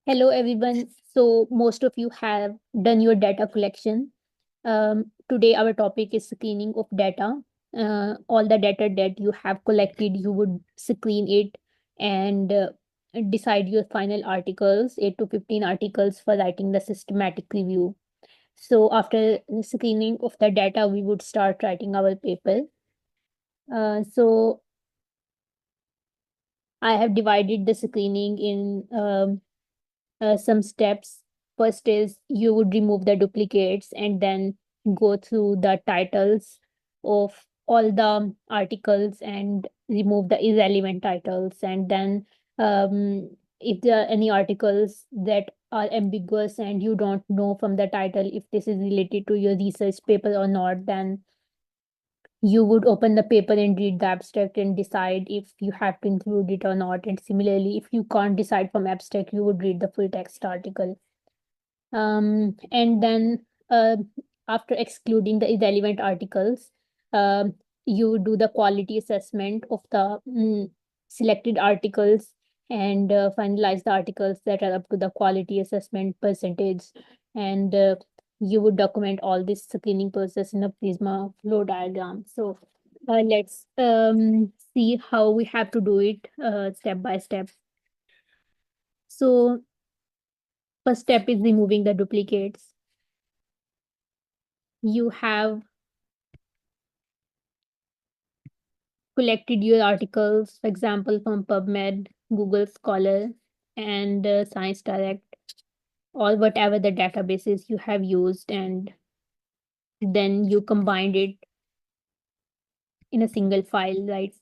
Hello, everyone. So, most of you have done your data collection. Today, our topic is screening of data. All the data that you have collected, you would screen it and decide your final articles, 8 to 15 articles for writing the systematic review. So, after the screening of the data, we would start writing our paper. So, I have divided the screening in some steps. First is you would remove the duplicates and then go through the titles of all the articles and remove the irrelevant titles. And then, if there are any articles that are ambiguous and you don't know from the title if this is related to your research paper or not, then you would open the paper and read the abstract and decide if you have to include it or not. And similarly, if you can't decide from abstract, you would read the full text article. And then, after excluding the irrelevant articles, um, you do the quality assessment of the selected articles and finalize the articles that are up to the quality assessment percentage. And you would document all this screening process in a Prisma flow diagram. So let's see how we have to do it step by step. So first step is removing the duplicates. You have collected your articles, for example, from PubMed, Google Scholar, and Science Direct, or whatever the databases you have used, and then you combined it in a single file, right?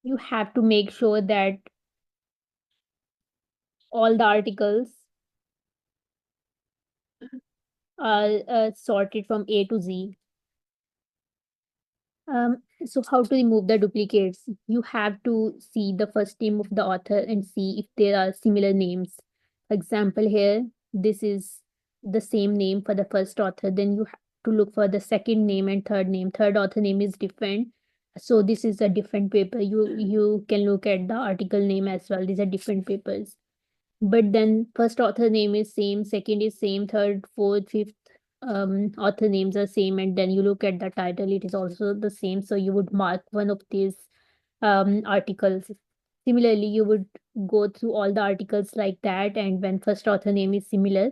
You have to make sure that all the articles are sorted from A to Z. So how to remove the duplicates? You have to see the first name of the author and see if there are similar names. For example, here, this is the same name for the first author. Then you have to look for the second name and third name. Third author name is different. So this is a different paper. You can look at the article name as well. These are different papers. But then first author name is same, second is same, third, fourth, fifth author names are same, and then you look at the title, it is also the same. So you would mark one of these articles. Similarly, you would go through all the articles like that, and when first author name is similar,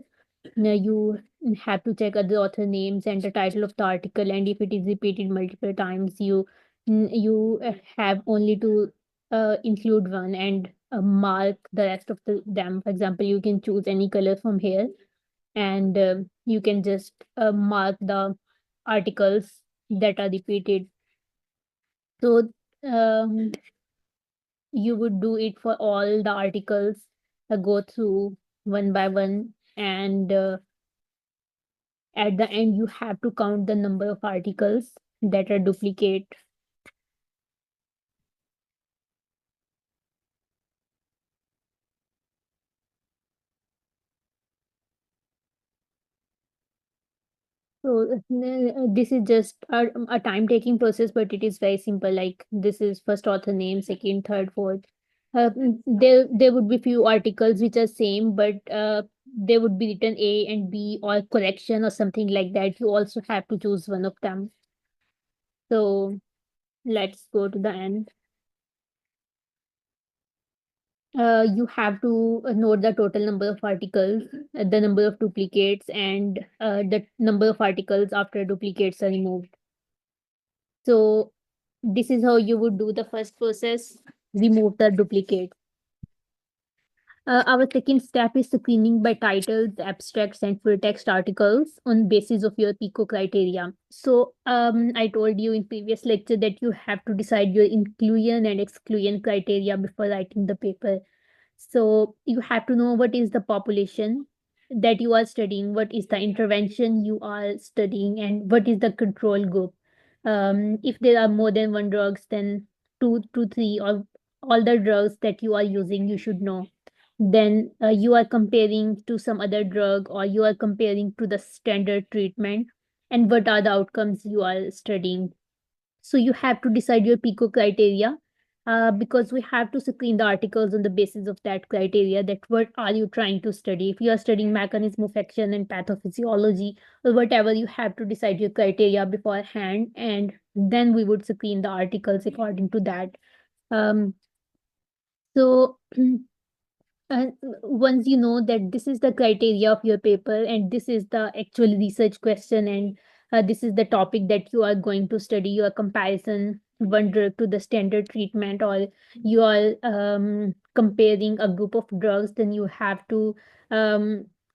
now you have to check other author names and the title of the article, and if it is repeated multiple times, you have only to include one and mark the rest of them. For example, you can choose any color from here, and you can just mark the articles that are repeated. So um, you would do it for all the articles, go through one by one, and at the end you have to count the number of articles that are duplicate. So this is just a time taking process, but it is very simple. Like this is first author name, second, third, fourth. There would be few articles which are same, but they would be written A and B or correction or something like that. You also have to choose one of them. So let's go to the end. You have to note the total number of articles, the number of duplicates, and the number of articles after duplicates are removed. So this is how you would do the first process, remove the duplicate. Our second step is screening by titles, abstracts, and full text articles on basis of your PICO criteria. So I told you in previous lecture that you have to decide your inclusion and exclusion criteria before writing the paper. So you have to know what is the population that you are studying, what is the intervention you are studying, and what is the control group. If there are more than one drugs, then two to three or all the drugs that you are using, you should know. Then you are comparing to some other drug, or you are comparing to the standard treatment, and what are the outcomes you are studying. So you have to decide your PICO criteria. because we have to screen the articles on the basis of that criteria, that what are you trying to study. If you are studying mechanism of action and pathophysiology or whatever, you have to decide your criteria beforehand, and then we would screen the articles according to that. um, so uh, once you know that this is the criteria of your paper and this is the actual research question, and this is the topic that you are going to study, your comparison one drug to the standard treatment, or you are comparing a group of drugs, then you have to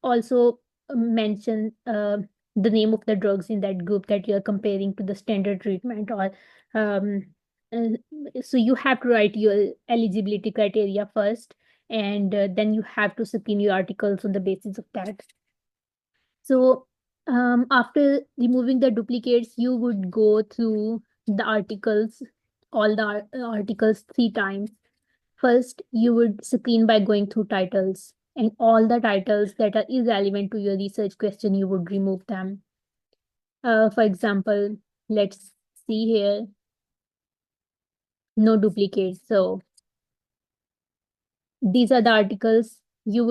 also mention the name of the drugs in that group that you are comparing to the standard treatment, or um, so you have to write your eligibility criteria first, and then you have to submit your articles on the basis of that. So after removing the duplicates, you would go through the articles, all the articles 3 times. First, you would screen by going through titles, and all the titles that are irrelevant to your research question, you would remove them. For example, let's see here, no duplicates. So these are the articles. You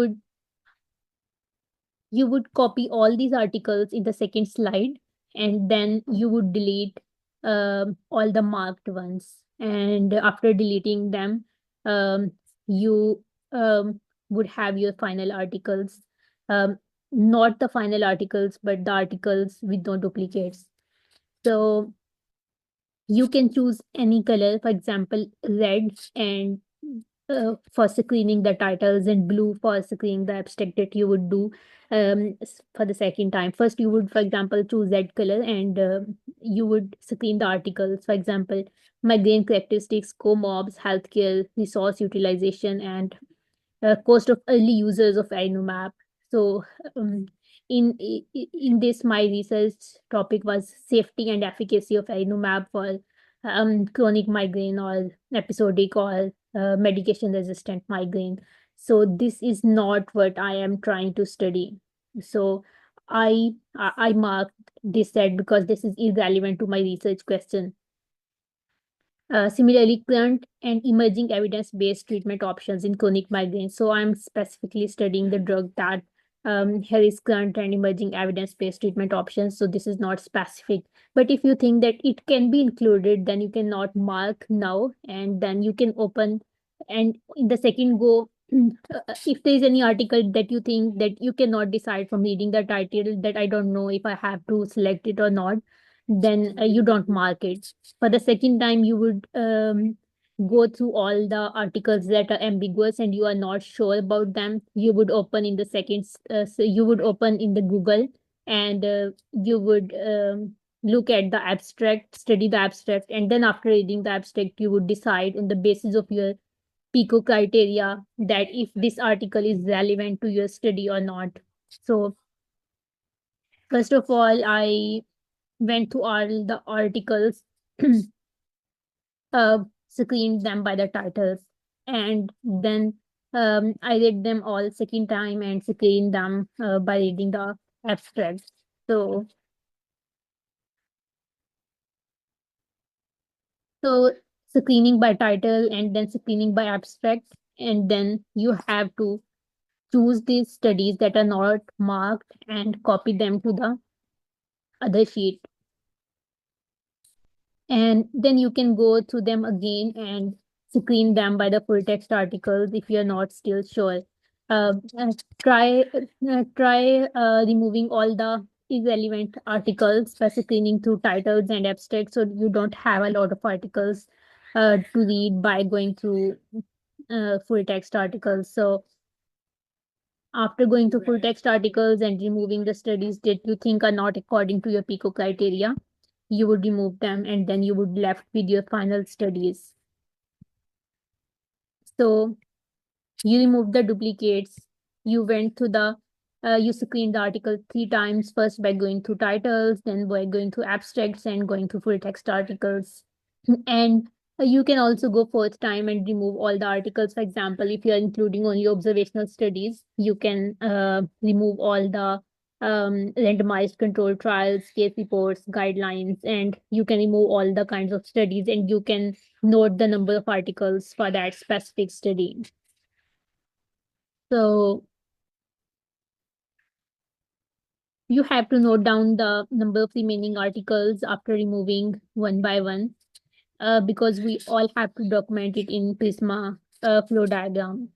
would copy all these articles in the second slide, and then you would delete all the marked ones, and after deleting them, um, you would have your final articles, um, not the final articles but the articles with no duplicates. So you can choose any color, for example red, and for screening the titles, and blue for screening the abstract that you would do for the second time. First, you would, for example, choose red color, and you would screen the articles, for example, migraine characteristics, co-mobs, healthcare, resource utilization, and cost of early users of Inomap. So, um, in this, my research topic was safety and efficacy of Inomap for chronic migraine or episodic or medication resistant migraine. So this is not what I am trying to study. So I marked this set because this is irrelevant to my research question. Similarly, current and emerging evidence-based treatment options in chronic migraine. So I'm specifically studying the drug that here is current and emerging evidence-based treatment options. So this is not specific. But if you think that it can be included, then you cannot mark now, and then you can open, and in the second go, if there is any article that you think that you cannot decide from reading the title, that I don't know if I have to select it or not, then you don't mark it. For the second time, you would go through all the articles that are ambiguous and you are not sure about them. You would open in the so you would open in the Google, and you would look at the abstract, study the abstract, and then after reading the abstract, you would decide on the basis of your PICO criteria that if this article is relevant to your study or not. So first of all, I went through all the articles, screened them by the titles, and then I read them all second time and screened them by reading the abstract. So, so screening by title and then screening by abstract, and then you have to choose these studies that are not marked and copy them to the other sheet, and then you can go through them again and screen them by the full text articles if you're not still sure. Uh, uh, try removing all the irrelevant articles by screening through titles and abstracts, so you don't have a lot of articles to read by going through full text articles. So after going to full text articles and removing the studies that you think are not according to your PICO criteria, you would remove them, and then you would left with your final studies. So you removed the duplicates. You went to you screened the article 3 times, first by going through titles, then by going through abstracts, and going through full text articles. And you can also go fourth time and remove all the articles. For example, if you are including only observational studies, you can remove all the randomized control trials, case reports, guidelines, and you can remove all the kinds of studies and you can note the number of articles for that specific study. So you have to note down the number of remaining articles after removing one by one, because we all have to document it in Prisma flow diagram.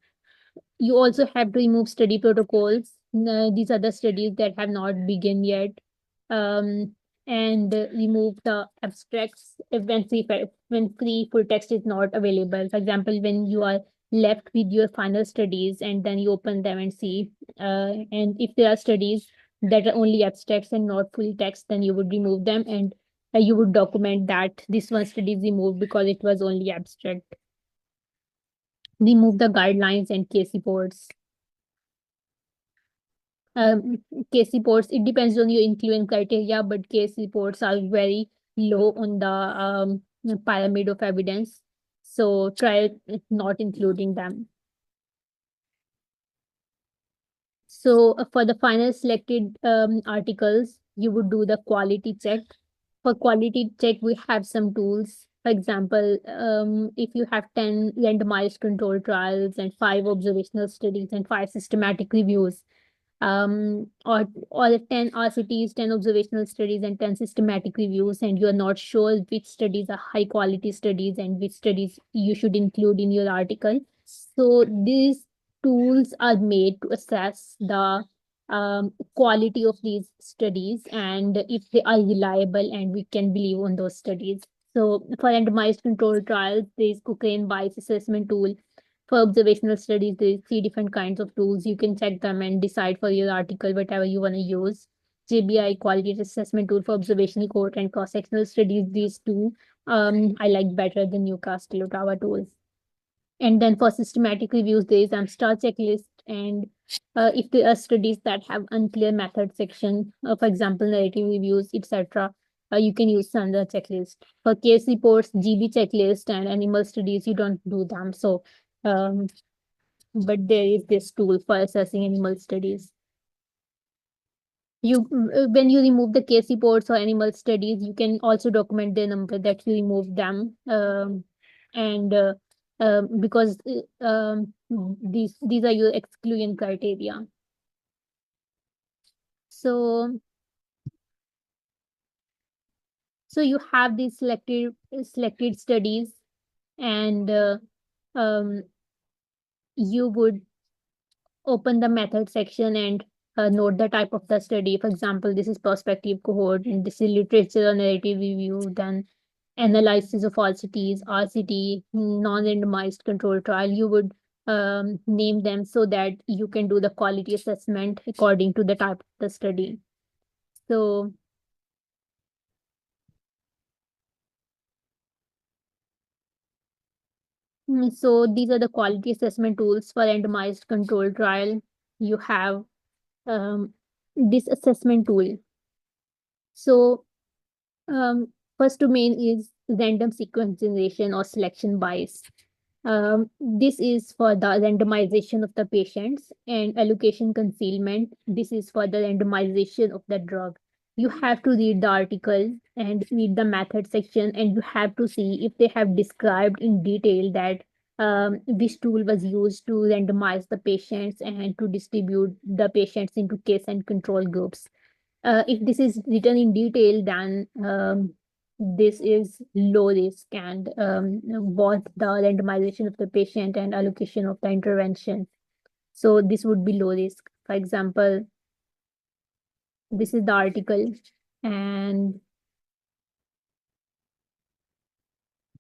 You also have to remove study protocols. These are the studies that have not begun yet. Um, and remove the abstracts when free full text is not available. For example, when you are left with your final studies and then you open them and see, and if there are studies that are only abstracts and not full text, then you would remove them and you would document that this one study is removed because it was only abstract. Remove the guidelines and case reports. um, Case reports, it depends on your inclusion criteria, but case reports are very low on the pyramid of evidence, so try not including them. So for the final selected articles, you would do the quality check. For quality check, we have some tools. For example, if you have 10 randomized control trials and 5 observational studies and 5 systematic reviews, or 10 RCTs, 10 observational studies, and 10 systematic reviews, and you're not sure which studies are high quality studies and which studies you should include in your article. So these tools are made to assess the quality of these studies and if they are reliable and we can believe on those studies. So for randomized control trials, there is Cochrane bias assessment tool. For observational studies, there is 3 different kinds of tools. You can check them and decide for your article whatever you want to use. JBI quality assessment tool for observational cohort and cross-sectional studies. These two I like better than Newcastle Ottawa tools. And then for systematic reviews, there is AmStar checklist. And if there are studies that have unclear method section, for example, narrative reviews, etc., you can use Sandra checklist. For case reports, GB checklist, and animal studies, you don't do them. So, um, but there is this tool for assessing animal studies. When you remove the case reports or animal studies, you can also document the number that you removed them, and because these are your exclusion criteria. So you have these selected studies, and um, you would open the method section and note the type of the study. For example, this is prospective cohort, and this is literature or narrative review, then analysis of falsities, RCT, non-randomized control trial. You would name them so that you can do the quality assessment according to the type of the study. So so these are the quality assessment tools for randomized control trial. You have um, this assessment tool. So first domain is random sequence generation or selection bias. This is for the randomization of the patients, and allocation concealment. This is for the randomization of the drug. You have to read the article and read the method section, and you have to see if they have described in detail that this tool was used to randomize the patients and to distribute the patients into case and control groups. If this is written in detail, then this is low risk, and both the randomization of the patient and allocation of the intervention. So this would be low risk. For example, this is the article, and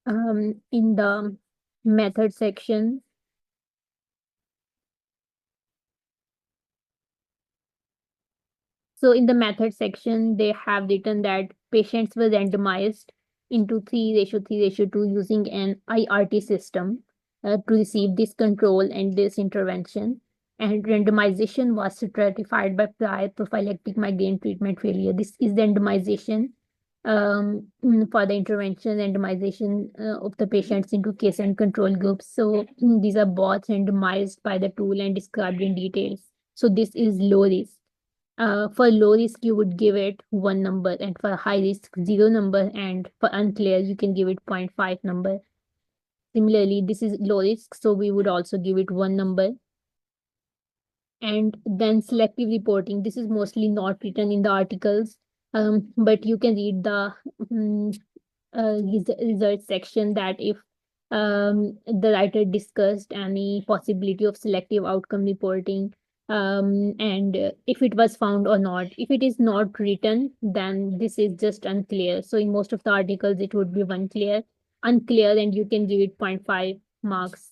in the method section, so in the method section, they have written that patients were randomized into 3:3:2 using an IRT system to receive this control and this intervention. And randomization was stratified by prior prophylactic migraine treatment failure. This is the randomization for the intervention, randomization of the patients into case and control groups. So these are both randomized by the tool and described in details. So this is low risk. For low risk, you would give it 1 number, and for high risk, 0 number, and for unclear, you can give it 0.5 number. Similarly, this is low risk, so we would also give it 1 number. And then selective reporting. This is mostly not written in the articles, but you can read the um, result section that if the writer discussed any possibility of selective outcome reporting, and if it was found or not. If it is not written, then this is just unclear. So in most of the articles, it would be unclear, and you can give it 0.5 marks.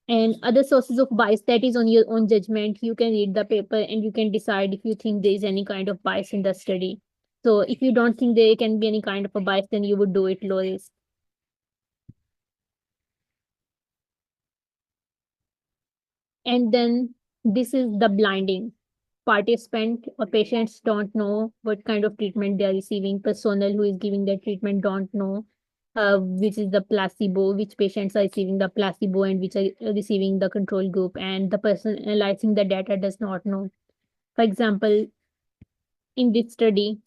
And other sources of bias, that is on your own judgment. You can read the paper and you can decide if you think there is any kind of bias in the study. So if you don't think there can be any kind of a bias, then you would do it low risk. And then this is the blinding. Participant or patients don't know what kind of treatment they are receiving. Personnel who is giving the treatment don't know which is the placebo, which patients are receiving the placebo and which are receiving the control group. And the person analyzing the data does not know. For example, in this study,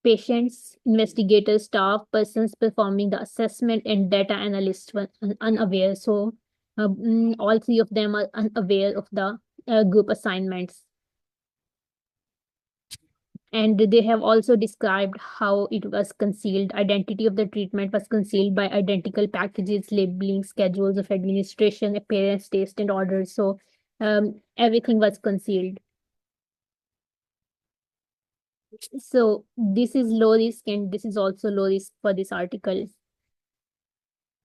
patients, investigators, staff, persons performing the assessment, and data analysts were unaware. So all three of them are unaware of the group assignments. And they have also described how it was concealed. Identity of the treatment was concealed by identical packages, labeling, schedules of administration, appearance, taste, and orders. So everything was concealed. So this is low risk, and this is also low risk for this article.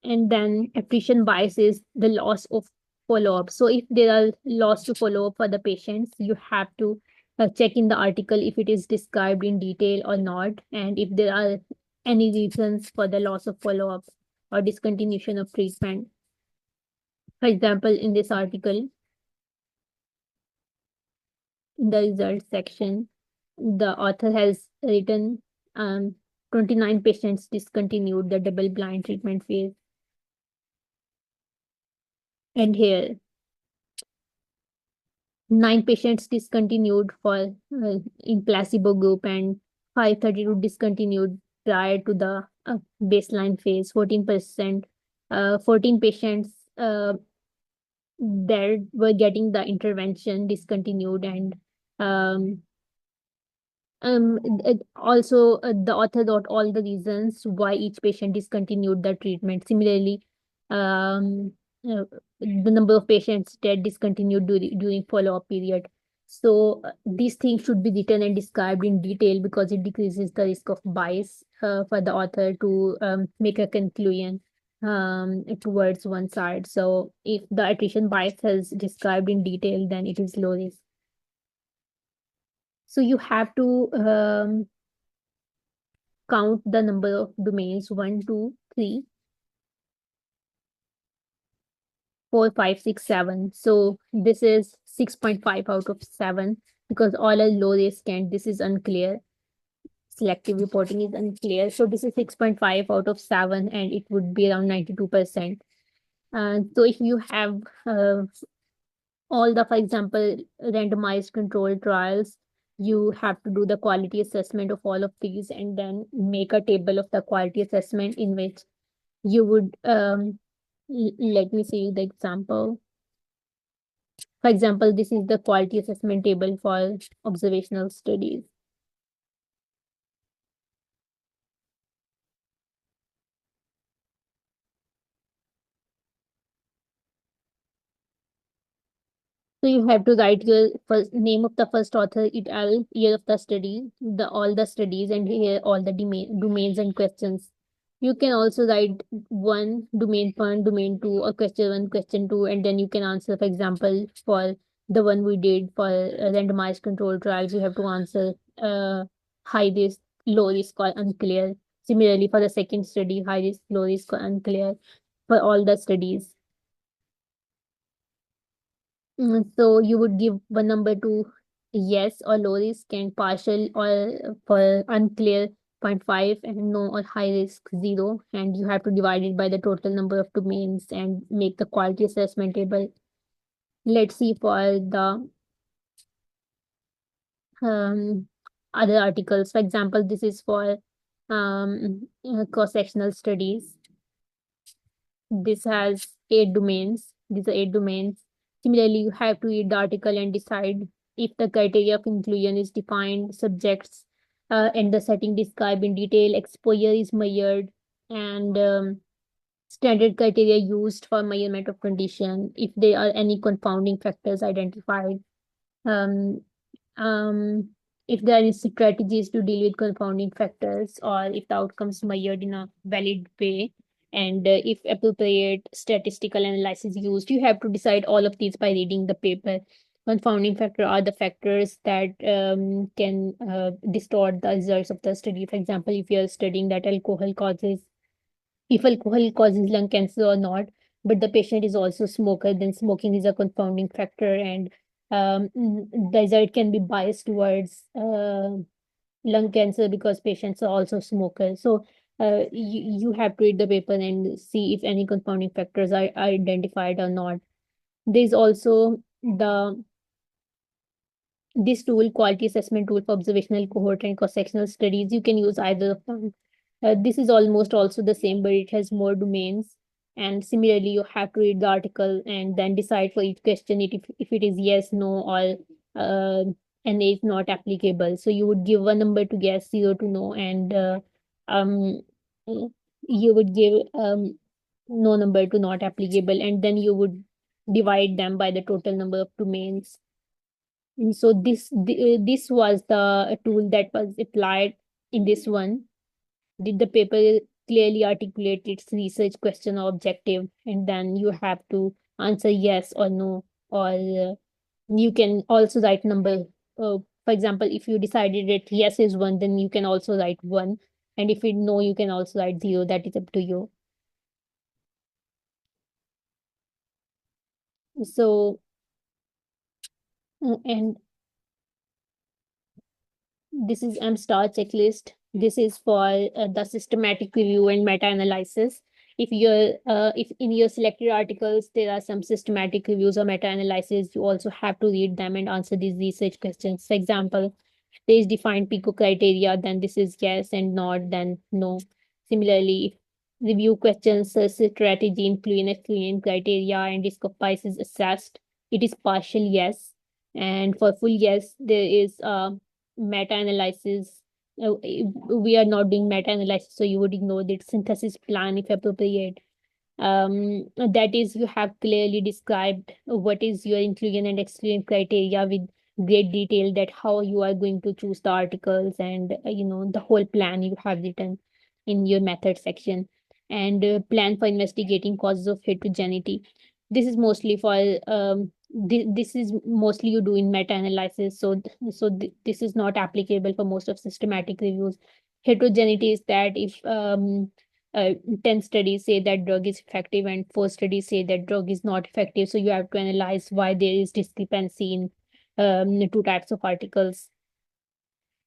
And then attrition bias is the loss of follow-up. So if there are loss to follow-up for the patients, you have to check in the article if it is described in detail or not, and if there are any reasons for the loss of follow-up or discontinuation of treatment. For example, in this article, in the results section, the author has written 29 patients discontinued the double-blind treatment phase. And here, 9 patients discontinued for in placebo group, and 532 discontinued prior to the baseline phase. 14%, 14 patients that were getting the intervention discontinued, and um, also the author wrote all the reasons why each patient discontinued the treatment. Similarly, um, the number of patients that discontinued during follow-up period. So these things should be written and described in detail because it decreases the risk of bias for the author to make a conclusion towards one side. So if the attrition bias is described in detail, then it is low risk. So you have to count the number of domains: 1, 2, 3, 4, 5, 6, 7. So this is 6.5 out of 7 because all are low risk and this is unclear. Selective reporting is unclear. So this is 6.5 out of 7 and it would be around 92%. So if you have all the, for example, randomized controlled trials, you have to do the quality assessment of all of these and then make a table of the quality assessment in which you would let me see the example. For example, this is the quality assessment table for observational studies. So you have to write your first name of the first author, it al, year of the study, the all the studies, and here all the domains and questions. You can also write one, domain two, or question one, question two, and then you can answer. For example, for the one we did for randomized control trials, you have to answer high risk, low risk, or unclear. Similarly, for the second study, high risk, low risk, or unclear for all the studies. So you would give one number to yes or low risk, and partial or for unclear 0.5, and no or high risk 0. And you have to divide it by the total number of domains and make the quality assessment table. Let's see for the um, other articles. For example, this is for cross-sectional studies. This has 8 domains. These are 8 domains. Similarly, you have to read the article and decide if the criteria of inclusion is defined, subjects and the setting described in detail, exposure is measured, and standard criteria used for measurement of condition, if there are any confounding factors identified. Um, um, if there are any strategies to deal with confounding factors, or if the outcomes measured in a valid way, and if appropriate statistical analysis used. You have to decide all of these by reading the paper. Confounding factor are the factors that can distort the results of the study. For example, if you're studying that alcohol causes if alcohol causes lung cancer or not, but the patient is also a smoker, then smoking is a confounding factor, and the result can be biased towards lung cancer because patients are also smokers. So you have to read the paper and see if any confounding factors are identified or not. There's also the this tool, quality assessment tool for observational cohort and cross-sectional studies. You can use either of them. This is almost also the same, but it has more domains. And similarly, you have to read the article and then decide for each question if it is yes, no, or and is not applicable. So you would give one number to yes, zero to no, and um, you would give no number to not applicable, and then you would divide them by the total number of domains. And so this was the tool that was applied in this one. Did the paper clearly articulate its research question or objective? And then you have to answer yes or no, or you can also write number. For example, if you decided that yes is one, then you can also write one. And if it no, you can also write zero. That is up to you. So, and this is MSTAR checklist. This is for the systematic review and meta-analysis. If in your selected articles there are some systematic reviews or meta-analysis, you also have to read them and answer these research questions. For example, there is defined PICO criteria, then this is yes, and not, then no. Similarly, if review questions, strategy, inclusion, exclusion criteria, and risk of bias is assessed, it is partial yes. And for full yes, there is meta-analysis. We are not doing meta-analysis, so you would ignore the synthesis plan if appropriate. That is, you have clearly described what is your inclusion and exclusion criteria with great detail, that how you are going to choose the articles, and the whole plan you have written in your method section, and plan for investigating causes of heterogeneity. This is mostly for this is mostly you do in meta analysis, this is not applicable for most of systematic reviews. Heterogeneity is that if uh, 10 studies say that drug is effective and 4 studies say that drug is not effective, so you have to analyze why there is discrepancy in two types of articles.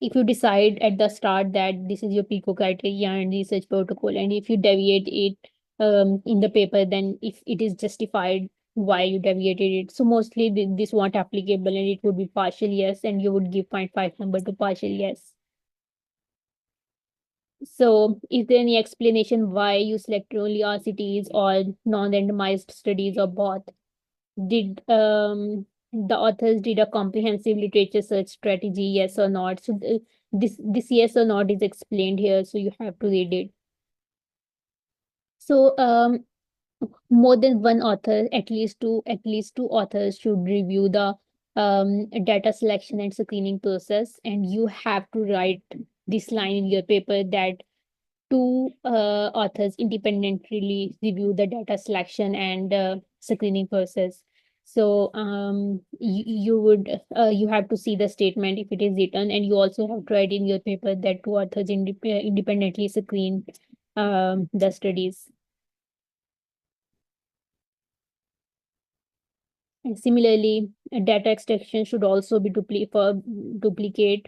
If you decide at the start that this is your PICO criteria and research protocol, and if you deviate it in the paper, then if it is justified why you deviated it. So mostly this won't applicable, and it would be partial yes, and you would give 0.5 number to partial yes. So is there any explanation why you select only RCTs or non-randomized studies or both? Did the authors did a comprehensive literature search strategy, yes or not? So this yes or not is explained here, so you have to read it. So more than one author, at least two authors should review the data selection and screening process, and you have to write this line in your paper that two authors independently review the data selection and screening process. So you have to see the statement if it is written, and you also have to write in your paper that two authors independently screen the studies. And similarly, data extraction should also be duplicate.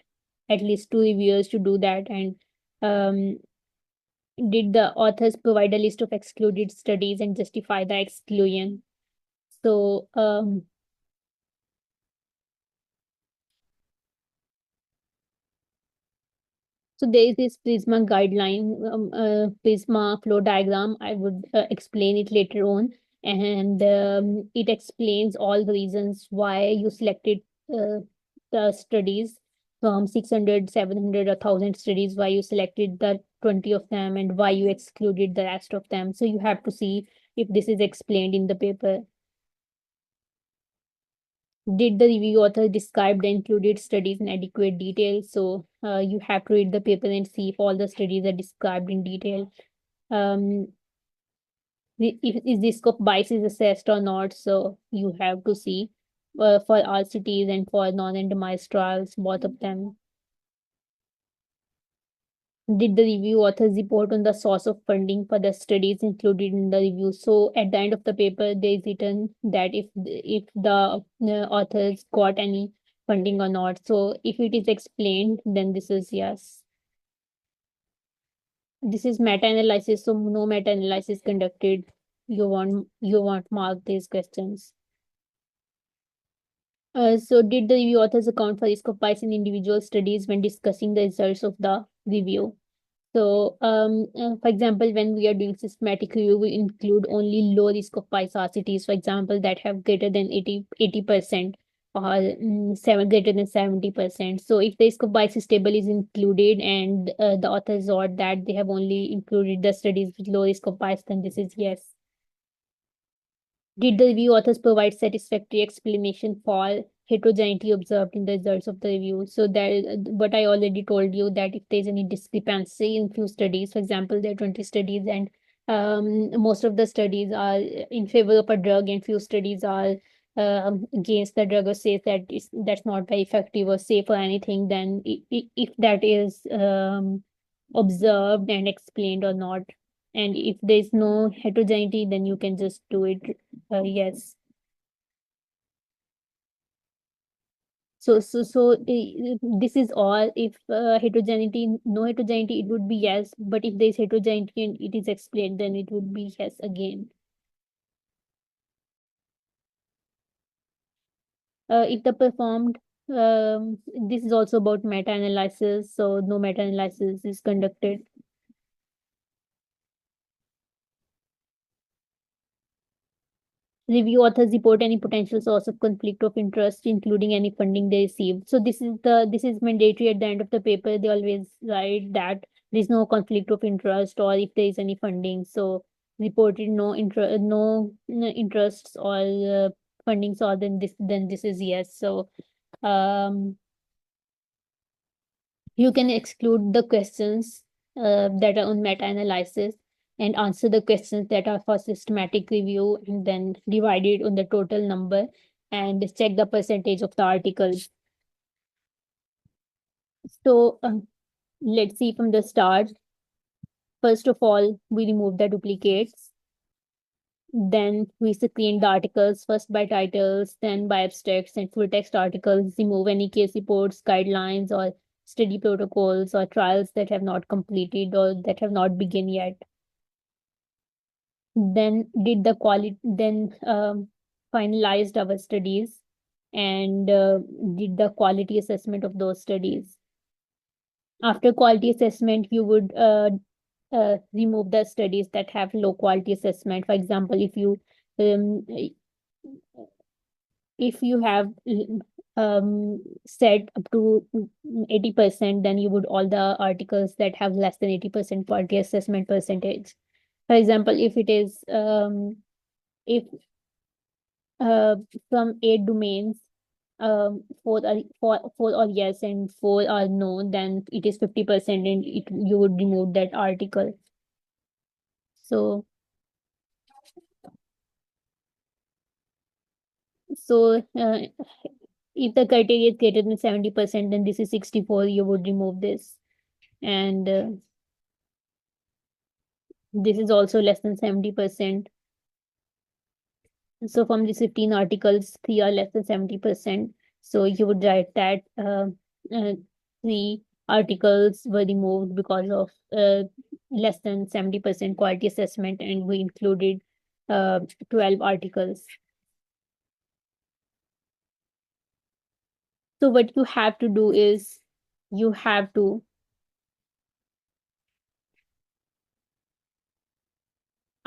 At least two reviewers to do that. And um, did the authors provide a list of excluded studies and justify the exclusion? So So there is this Prisma guideline, Prisma flow diagram. I would explain it later on, and it explains all the reasons why you selected uh, the studies from 600, 700, or 1,000 studies, why you selected the 20 of them, and why you excluded the rest of them. So you have to see if this is explained in the paper. Did the review author describe the included studies in adequate detail? So you have to read the paper and see if all the studies are described in detail. Um, if is the scope bias is assessed or not? So you have to see for RCTs and for non-randomized trials, both of them. Did the review authors report on the source of funding for the studies included in the review? So at the end of the paper, there is written that if the authors got any funding or not. So if it is explained, then this is yes. This is meta-analysis, so no meta-analysis conducted. You want mark these questions. So did the review authors account for risk of bias in individual studies when discussing the results of the review? So, for example, when we are doing systematic review, we include only low risk of biosities, for example, that have greater than 80% or greater than 70%. So if the risk of bias table is included and the authors or that they have only included the studies with low risk of bias, then this is yes. Did the review authors provide satisfactory explanation for heterogeneity observed in the results of the review? So that but I already told you that if there's any discrepancy in few studies, for example, there are 20 studies and most of the studies are in favor of a drug and few studies are against the drug or says that that's not very effective or safe or anything, then if that is observed and explained or not, and if there's no heterogeneity, then you can just do it yes. So this is all. If no heterogeneity, it would be yes. But if there is heterogeneity and it is explained, then it would be yes again. If the performed, this is also about meta-analysis. So no meta-analysis is conducted. Review authors report any potential source of conflict of interest, including any funding they received. So this is mandatory at the end of the paper. They always write that there is no conflict of interest or if there is any funding. So reported no interests or funding. So then this is yes. So um, you can exclude the questions that are on meta-analysis and answer the questions that are for systematic review and then divide it on the total number and check the percentage of the articles. So let's see from the start. First of all, we remove the duplicates. Then we screen the articles first by titles, then by abstracts and full text articles, remove any case reports, guidelines, or study protocols or trials that have not completed or that have not begun yet. Then did the quality, then finalized our studies and did the quality assessment of those studies. After quality assessment, you would remove the studies that have low quality assessment. For example, um, if you have set up to 80%, then you would all the articles that have less than 80% quality assessment percentage. For example, if it is if uh, from 8 domains, four are yes and four are no, then it is 50% and you would remove that article. So so if the criteria is greater than 70%, then this is 64, you would remove this. And this is also less than 70%. So from these 15 articles, 3 are less than 70%. So you would write that uh, 3 articles were removed because of less than 70% quality assessment, and we included 12 articles. So what you have to do is you have to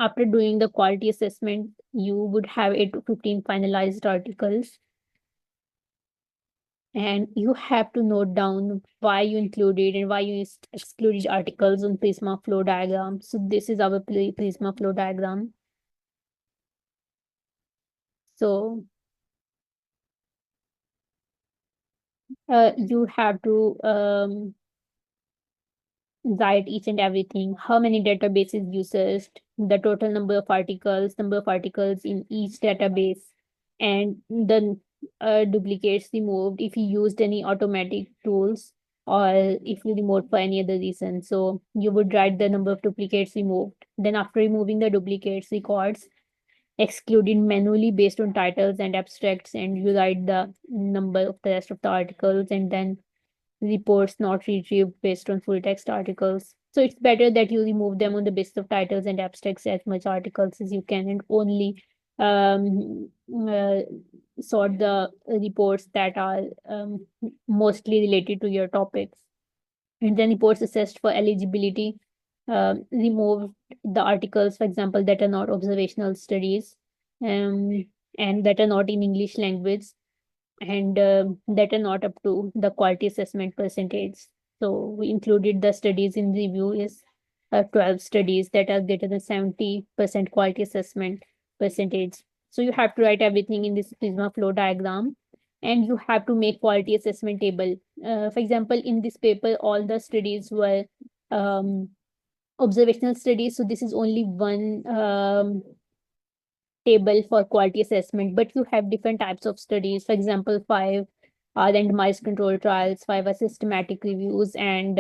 after doing the quality assessment, you would have 8 to 15 finalized articles, and you have to note down why you included and why you excluded articles on Prisma flow diagram. So this is our Prisma flow diagram. So you have to write each and everything, how many databases you searched, the total number of articles in each database, and the duplicates removed if you used any automatic tools, or if you removed for any other reason. So you would write the number of duplicates removed. Then after removing the duplicates, records excluded manually based on titles and abstracts, and you write the number of the rest of the articles, and then reports not retrieved based on full text articles. So it's better that you remove them on the basis of titles and abstracts as much articles as you can, and only um, uh, sort the reports that are mostly related to your topics. And then reports assessed for eligibility, remove the articles, for example, that are not observational studies, um, and that are not in English language, and that are not up to the quality assessment percentage. So we included the studies in review is 12 studies that are greater than 70% quality assessment percentage. So you have to write everything in this Prisma flow diagram, and you have to make quality assessment table. For example, in this paper, all the studies were um, observational studies. So this is only one table for quality assessment, but you have different types of studies. For example, five are randomized control trials, five are systematic reviews, and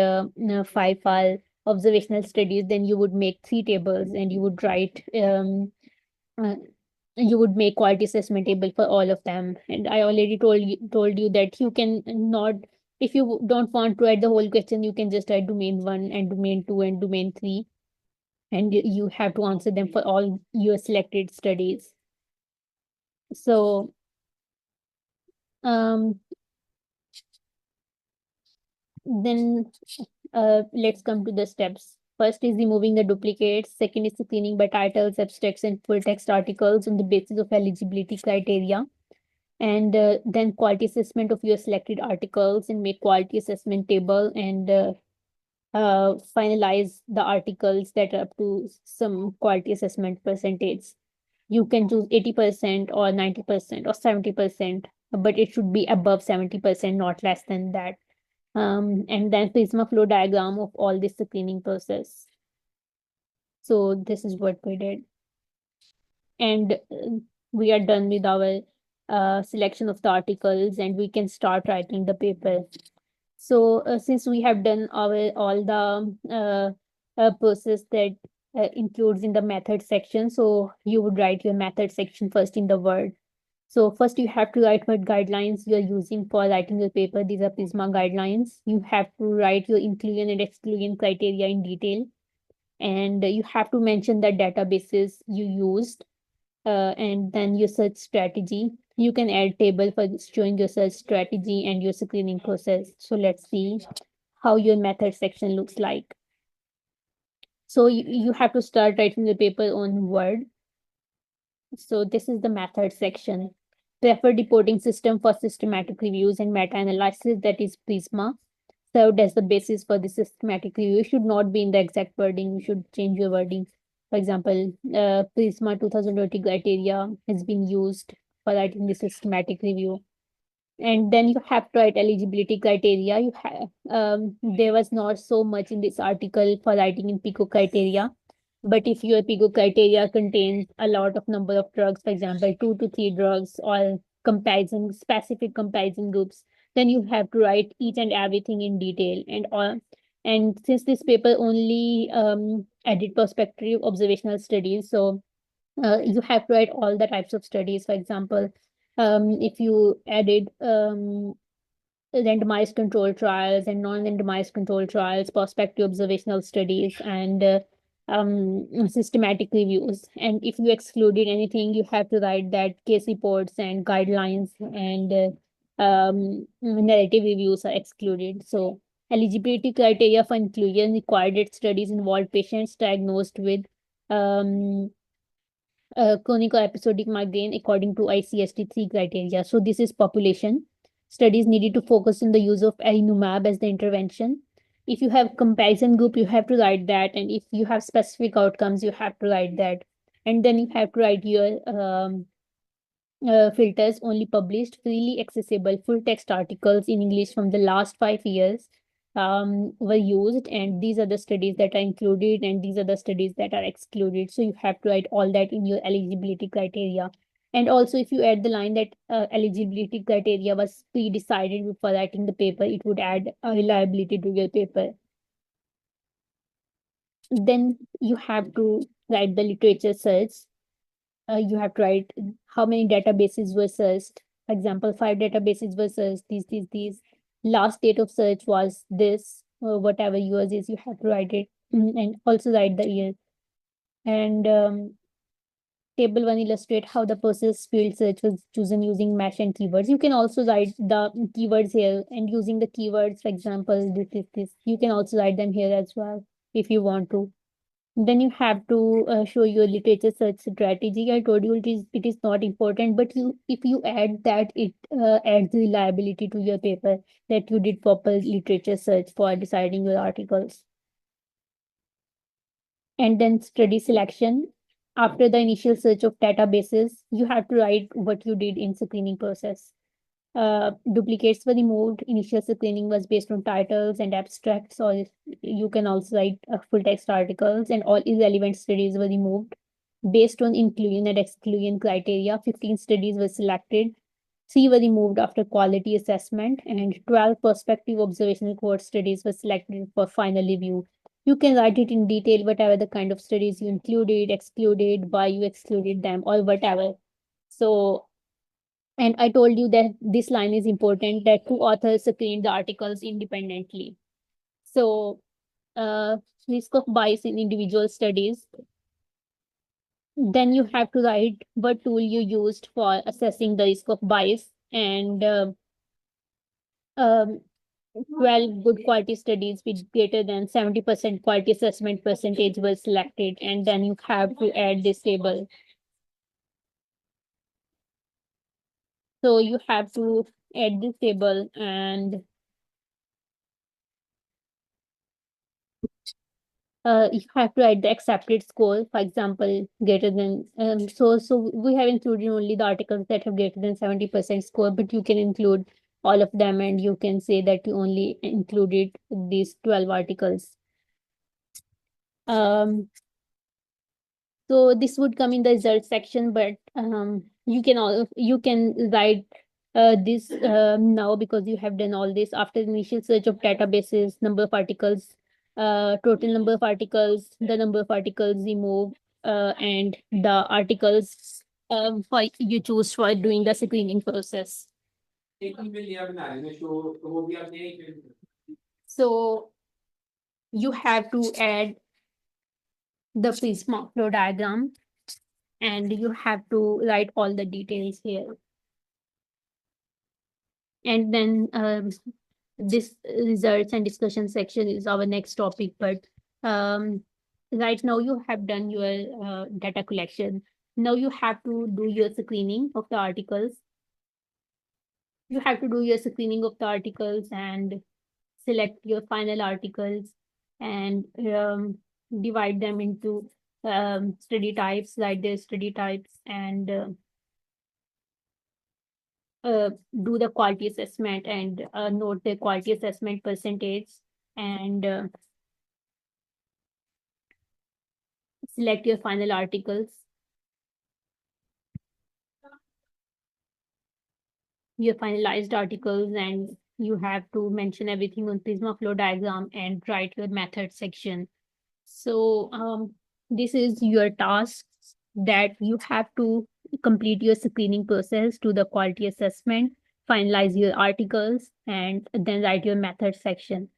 five are observational studies. Then you would make three tables, and uh, you would make quality assessment table for all of them. And I already told you that you can not, if you don't want to write the whole question, you can just write domain one and domain two and domain three, and you have to answer them for all your selected studies. So um, then let's come to the steps. First is removing the duplicates. Second is cleaning by titles, abstracts, and full text articles on the basis of eligibility criteria. And then quality assessment of your selected articles, and make quality assessment table, and finalize the articles that are up to some quality assessment percentage. You can choose 80% or 90% or 70%, but it should be above 70%, not less than that. And then Prisma flow diagram of all this cleaning process. So this is what we did. And we are done with our selection of the articles, and we can start writing the paper. So since we have done our all the process that includes in the method section, so you would write your method section first in the Word. So first you have to write what guidelines you are using for writing your paper. These are Prisma guidelines. You have to write your inclusion and exclusion criteria in detail. And you have to mention the databases you used, and then your search strategy. You can add table for showing your search strategy and your screening process. So let's see how your method section looks like. So you have to start writing the paper on Word. So this is the method section. Preferred reporting system for systematic reviews and meta-analysis, that is Prisma, served as the basis for the systematic review. You should not be in the exact wording. You should change your wording. For example, Prisma 2020 criteria has been used for writing the systematic review. And then you have to write eligibility criteria. You have there was not so much in this article for writing in PICO criteria, but if your PICO criteria contains a lot of number of drugs, for example, 2 to 3 drugs, or specific comparison groups, then you have to write each and everything in detail. And since this paper only added prospective observational studies, so you have to write all the types of studies. For example, if you added randomized control trials and non-randomized control trials, prospective observational studies, and systematic reviews. And if you excluded anything, you have to write that case reports and guidelines and narrative reviews are excluded. So eligibility criteria for inclusion: required that studies involved patients diagnosed with chronic or episodic migraine according to ICSD-3 criteria. So this is population. Studies needed to focus on the use of erinumab as the intervention. If you have comparison group, you have to write that, and if you have specific outcomes, you have to write that, and then you have to write your filters. Only published, freely accessible, full text articles in English from the last 5 years were used, and these are the studies that are included, and these are the studies that are excluded. So you have to write all that in your eligibility criteria. And also, if you add the line that eligibility criteria was pre-decided before writing the paper, it would add reliability to your paper. Then you have to write the literature search. You have to write how many databases were searched. For example, 5 databases were searched. These. Last date of search was this. Whatever yours is, you have to write it. And also write the year. And table 1 illustrate how the process field search was chosen using mesh and keywords. You can also write the keywords here, and using the keywords, for example, this. You can also write them here as well if you want to. Then you have to show your literature search strategy. I told you it is not important, but if you add that, it adds reliability to your paper that you did proper literature search for deciding your articles. And then study selection. After the initial search of databases, you have to write what you did in screening process. Duplicates were removed. Initial screening was based on titles and abstracts, or you can also write full text articles, and all irrelevant studies were removed. Based on inclusion and exclusion criteria, 15 studies were selected. 3 were removed after quality assessment, and 12 prospective observational cohort studies were selected for final review. You can write it in detail, whatever the kind of studies you included, excluded, why you excluded them, or whatever. So, and I told you that this line is important, that two authors screened the articles independently. So, uh, risk of bias in individual studies. Then you have to write what tool you used for assessing the risk of bias, and um, 12 good quality studies with greater than 70% quality assessment percentage were selected, and then you have to add this table. So you have to add this table, and you have to write the accepted score, for example, greater than, so we have included only the articles that have greater than 70% score, but you can include all of them, and you can say that you only included these 12 articles. So this would come in the result section, but you can write this now, because you have done all this. After the initial search of databases, number of articles, total number of articles, the number of articles removed, and the articles for you choose for doing the screening process. So you have to add the Prisma flow diagram, and you have to write all the details here. And then this results and discussion section is our next topic. But um, right now you have done your data collection. Now you have to do your screening of the articles. You have to do your screening of the articles and select your final articles, and divide them into study types, write their study types, and do the quality assessment, and note the quality assessment percentage, and select your final articles, your finalized articles, and you have to mention everything on Prisma flow diagram and write your method section. So this is your task, that you have to complete your screening process, do the quality assessment, finalize your articles, and then write your method section.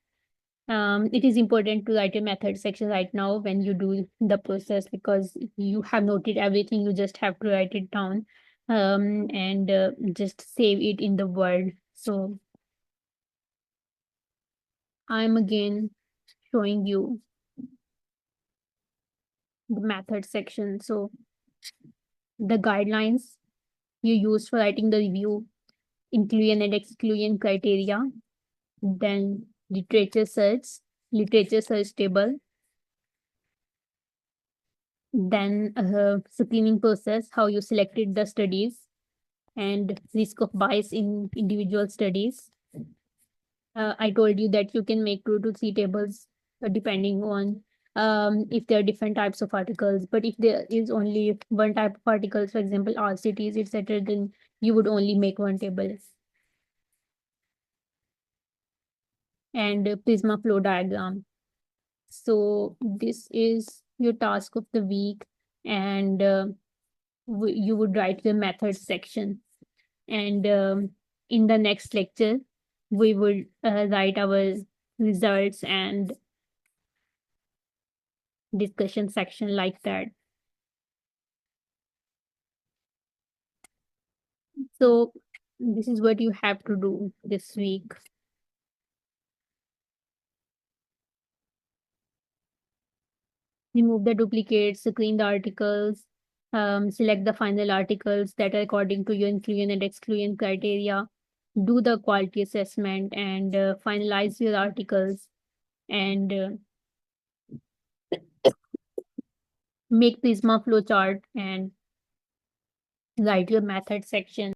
It is important to write a method section right now when you do the process, because you have noted everything. You just have to write it down, and just save it in the Word. So I'm again showing you the method section. So the guidelines you use for writing the review, inclusion and exclusion criteria, then literature search table, then screening process, how you selected the studies, and risk of bias in individual studies. I told you that you can make 2 to 3 tables depending on if there are different types of articles. But if there is only one type of articles, for example, RCTs, etc., then you would only make 1 table. And Prisma flow diagram. So this is your task of the week, and you would write the method section. And in the next lecture, we would write our results and discussion section like that. So this is what you have to do this week. Remove the duplicates, screen the articles, select the final articles that are according to your inclusion and exclusion criteria, do the quality assessment, and finalize your articles, and make Prisma flowchart and write your method section.